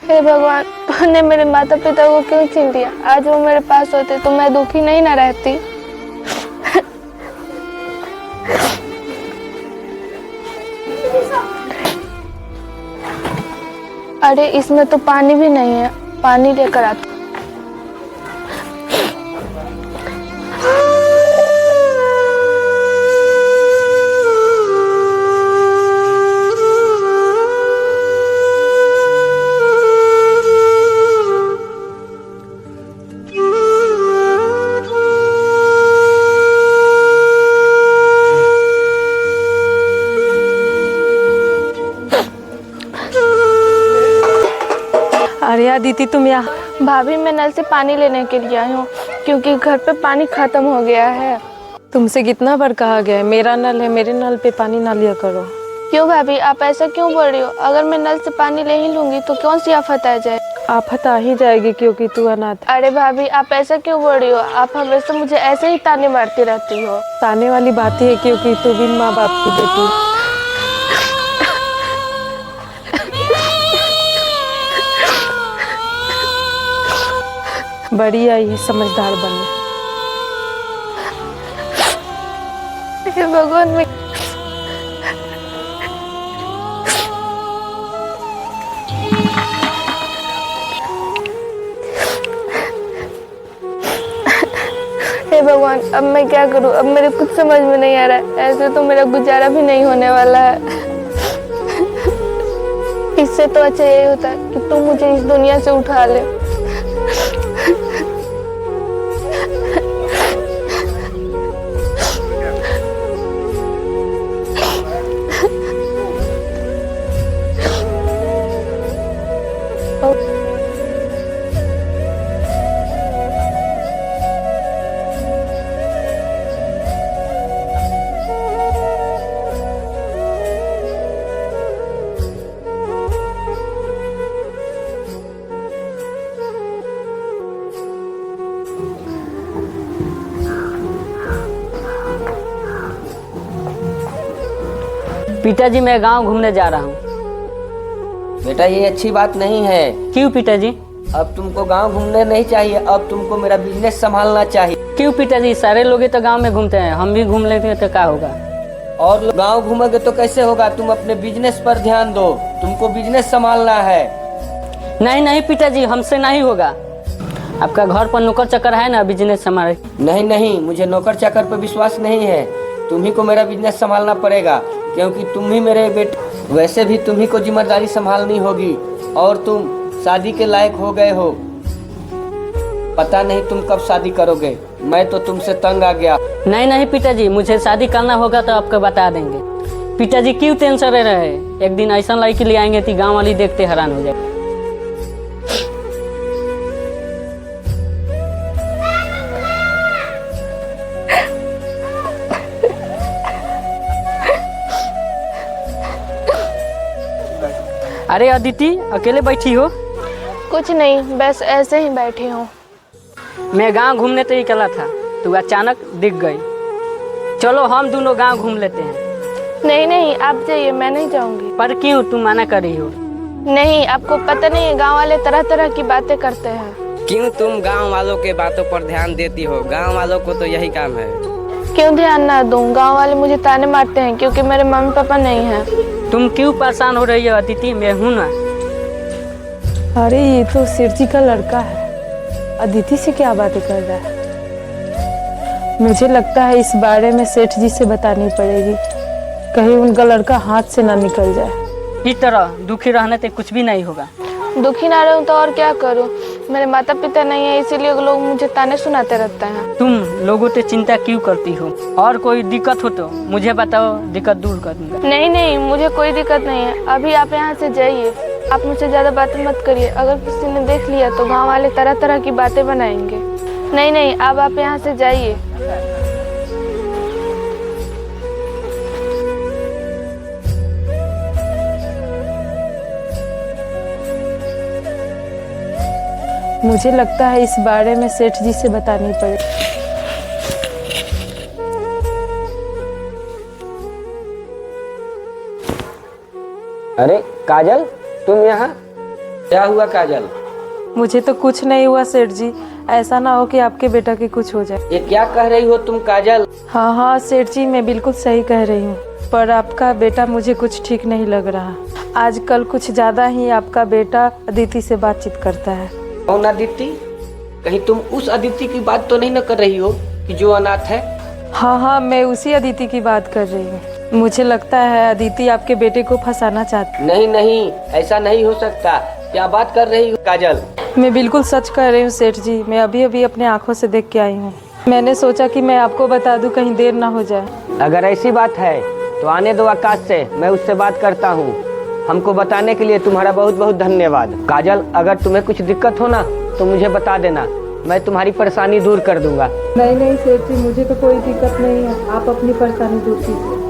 हे भगवान, तूने मेरे माता पिता को क्यों छीन लिया? आज वो मेरे पास होते तो मैं दुखी नहीं ना रहती। अरे इसमें तो पानी भी नहीं है, पानी लेकर आती। अरे अदिति, तुम यहाँ? भाभी, मैं नल से पानी लेने के लिए आई हूँ क्योंकि घर पे पानी खत्म हो गया है। तुमसे कितना बार कहा गया है, मेरा नल है, मेरे नल पे पानी ना लिया करो। क्यों भाभी, आप ऐसा क्यों बोल रही हो? अगर मैं नल से पानी ले ही लूंगी तो कौन सी आफत आ जाए? आफत आ ही जाएगी क्योंकि तू अनाथ है। अरे भाभी, आप ऐसा क्यों बोल रही हो? आप हमेशा मुझे ऐसे ही ताने मारती रहती हो। ताने वाली बात ही है क्योंकि तू बिन माँ बाप की बेटी। बड़ी आई है समझदार बनने। हे भगवान, मैं हे भगवान, अब मैं क्या करूं? अब मेरे कुछ समझ में नहीं आ रहा है। ऐसे तो मेरा गुजारा भी नहीं होने वाला है। इससे तो अच्छा यही होता है कि तुम मुझे इस दुनिया से उठा ले। पिताजी, मैं गांव घूमने जा रहा हूँ। बेटा, ये अच्छी बात नहीं है। क्यों पिताजी? अब तुमको गांव घूमने नहीं चाहिए, अब तुमको मेरा बिजनेस संभालना चाहिए। क्यों पिताजी? सारे लोग ही तो गांव में घूमते हैं, हम भी घूम लेते हैं तो क्या होगा? और लोग गांव घूमोगे तो कैसे होगा? तुम अपने बिजनेस पर ध्यान दो, तुमको बिजनेस संभालना है। नहीं नहीं पिताजी, हमसे नहीं होगा। आपका घर पर नौकर चाकर है ना, बिजनेस संभाले। नहीं नहीं, मुझे नौकर चाकर पर विश्वास नहीं है। तुम ही को मेरा बिजनेस संभालना पड़ेगा क्योंकि तुम ही मेरे बेटे। वैसे भी तुम ही को जिम्मेदारी संभालनी होगी और तुम शादी के लायक हो गए हो। पता नहीं तुम कब शादी करोगे, मैं तो तुमसे तंग आ गया। नहीं नहीं पिताजी, मुझे शादी करना होगा तो आपको बता देंगे। पिताजी क्यों टेंशन रह रहे हैं? एक दिन ऐसा लड़की ले आएंगे कि गाँव वाली देखते हैरान हो जाए। अरे अदिति, अकेले बैठी हो? कुछ नहीं, बस ऐसे ही बैठी हूँ। मैं गांव घूमने तो ही चला था, तू अचानक दिख गई। चलो हम दोनों गांव घूम लेते हैं। नहीं नहीं, आप जाइए, मैं नहीं जाऊंगी। पर क्यों, तुम मना कर रही हो? नहीं, आपको पता नहीं है, गांव वाले तरह तरह की बातें करते हैं। क्यों तुम गांव वालों के बातों पर ध्यान देती हो? गांव वालों को तो यही काम है। क्यों ध्यान ना दूं? गांव वाले मुझे ताने मारते हैं क्योंकि मेरे मम्मी पापा नहीं हैं। तुम क्यों परेशान हो रही हो अदिति? मैं हूं ना। अरे ये तो सेठ जी का लड़का है, अदिति से क्या बातें कर रहा है? मुझे लगता है इस बारे में सेठ जी से बतानी पड़ेगी, कहीं उनका लड़का हाथ से ना निकल जाए। इस तरह दुखी रहने से कुछ भी नहीं होगा। दुखी ना रहूं तो और क्या करूं? मेरे माता पिता नहीं है, इसीलिए लोग मुझे ताने सुनाते रहते हैं। तुम लोगों से चिंता क्यों करती हो? और कोई दिक्कत हो तो मुझे बताओ, दिक्कत दूर कर दूंगा। नहीं नहीं, मुझे कोई दिक्कत नहीं है। अभी आप यहाँ से जाइए, आप मुझसे ज्यादा बातें मत करिए। अगर किसी ने देख लिया तो गाँव वाले तरह तरह की बातें बनाएंगे। नहीं नहीं, अब आप यहाँ से जाइए। मुझे लगता है इस बारे में सेठ जी से बतानी पड़ेगी। अरे काजल, तुम यहाँ? क्या हुआ काजल? मुझे तो कुछ नहीं हुआ सेठ जी। ऐसा ना हो कि आपके बेटा के कुछ हो जाए। ये क्या कह रही हो तुम काजल? हाँ हाँ सेठ जी, मैं बिल्कुल सही कह रही हूँ, पर आपका बेटा मुझे कुछ ठीक नहीं लग रहा। आजकल कुछ ज्यादा ही आपका बेटा अदिति से बातचीत करता है। कौन अदिति? कहीं तुम उस अदिति की बात तो नहीं न कर रही हो कि जो अनाथ है? हाँ हाँ, मैं उसी अदिति की बात कर रही हूँ। मुझे लगता है अदिति आपके बेटे को फंसाना चाहती। नहीं नहीं, ऐसा नहीं हो सकता। क्या बात कर रही हो काजल? मैं बिल्कुल सच कह रही हूँ सेठ जी, मैं अभी अभी अपने आंखों से देख के आई हूँ। मैंने सोचा कि मैं आपको बता दूं, कहीं देर ना हो जाए। अगर ऐसी बात है तो आने दो आकाश से, मैं उससे बात करता हूँ। हमको बताने के लिए तुम्हारा बहुत बहुत धन्यवाद। काजल, अगर तुम्हें कुछ दिक्कत हो ना तो मुझे बता देना, मैं तुम्हारी परेशानी दूर कर दूंगा। नहीं नहीं सेठ जी, मुझे तो कोई दिक्कत नहीं है, आप अपनी परेशानी दूर कीजिए।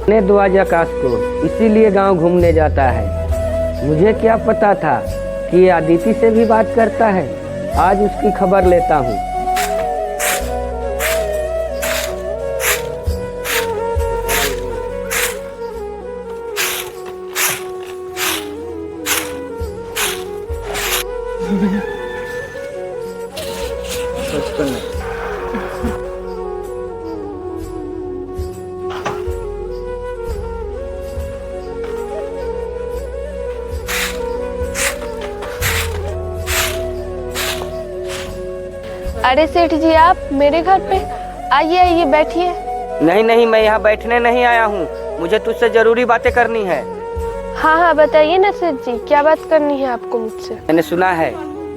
ने दो आज आकाश को इसीलिए गांव घूमने जाता है। मुझे क्या पता था कि ये अदिति से भी बात करता है। आज उसकी खबर लेता हूँ। अरे सेठ जी, आप मेरे घर पे आइए आइए बैठिए। नहीं नहीं, मैं यहाँ बैठने नहीं आया हूँ, मुझे तुझसे जरूरी बातें करनी है। हाँ हाँ बताइए ना सेठ जी, क्या बात करनी है आपको मुझसे? मैंने सुना है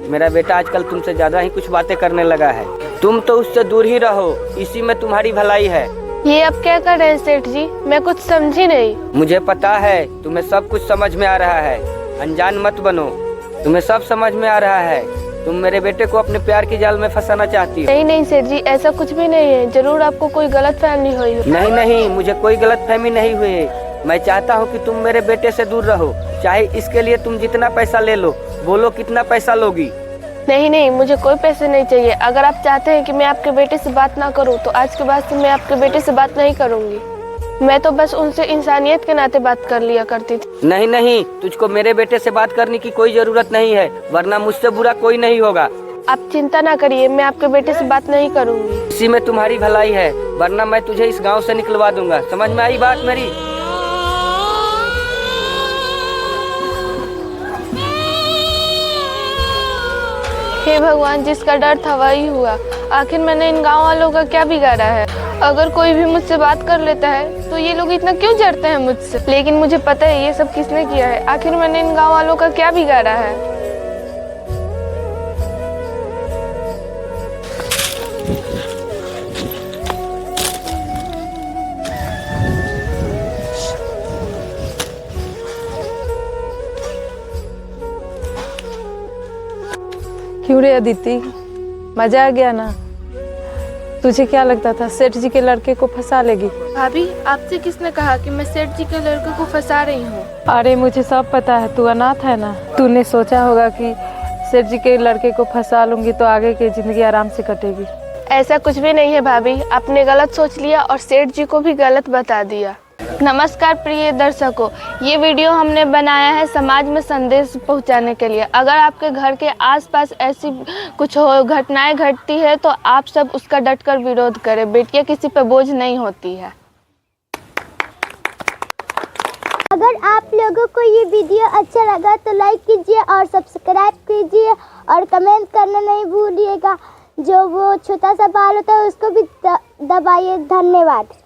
मेरा बेटा आजकल तुमसे ज्यादा ही कुछ बातें करने लगा है। तुम तो उससे दूर ही रहो, इसी में तुम्हारी भलाई है। ये अब क्या कर रहे हैं सेठ जी? मैं कुछ समझी नहीं। मुझे पता है तुम्हें सब कुछ समझ में आ रहा है, अनजान मत बनो। तुम्हें सब समझ में आ रहा है। तुम मेरे बेटे को अपने प्यार की जाल में फंसाना चाहती हो। नहीं नहीं सेठ जी, ऐसा कुछ भी नहीं है। जरूर आपको कोई गलतफहमी हुई हो। नहीं नहीं, मुझे कोई गलतफहमी नहीं हुई है। मैं चाहता हूँ कि तुम मेरे बेटे से दूर रहो, चाहे इसके लिए तुम जितना पैसा ले लो। बोलो कितना पैसा लोगी? नहीं नहीं, मुझे कोई पैसे नहीं चाहिए। अगर आप चाहते हैं कि मैं आपके बेटे से बात ना करूं तो आज के बाद से मैं आपके बेटे से बात नहीं करूंगी। मैं तो बस उनसे इंसानियत के नाते बात कर लिया करती थी। नहीं नहीं, तुझको मेरे बेटे से बात करने की कोई जरूरत नहीं है, वरना मुझसे बुरा कोई नहीं होगा। आप चिंता ना करिए, मैं आपके बेटे से बात नहीं करूंगी। इसी में तुम्हारी भलाई है, वरना मैं तुझे इस गांव से निकलवा दूंगा। समझ में आई बात मेरी? हे भगवान, जिसका डर था वही हुआ। आखिर मैंने इन गांव वालों का क्या बिगाड़ा है? अगर कोई भी मुझसे बात कर लेता है तो ये लोग इतना क्यों डरते हैं मुझसे? लेकिन मुझे पता है ये सब किसने किया है। आखिर मैंने इन गांव वालों का क्या बिगाड़ा है? क्यों रे अदिति, मजा आ गया ना? तुझे क्या लगता था सेठ जी के लड़के को फंसा लेगी? भाभी, आपसे किसने कहा कि मैं सेठ जी के लड़के को फंसा रही हूँ? अरे मुझे सब पता है, तू अनाथ है ना। तूने सोचा होगा कि सेठ जी के लड़के को फंसा लूंगी तो आगे की जिंदगी आराम से कटेगी। ऐसा कुछ भी नहीं है भाभी, आपने गलत सोच लिया और सेठ जी को भी गलत बता दिया। नमस्कार प्रिय दर्शकों, ये वीडियो हमने बनाया है समाज में संदेश पहुंचाने के लिए। अगर आपके घर के आसपास ऐसी कुछ घटनाएं घटती है तो आप सब उसका डटकर विरोध करें। बेटियां किसी पे बोझ नहीं होती है। अगर आप लोगों को ये वीडियो अच्छा लगा तो लाइक कीजिए और सब्सक्राइब कीजिए और कमेंट करना नहीं भूलिएगा। जो वो छोटा सा बाल होता है उसको भी दबाइए। धन्यवाद।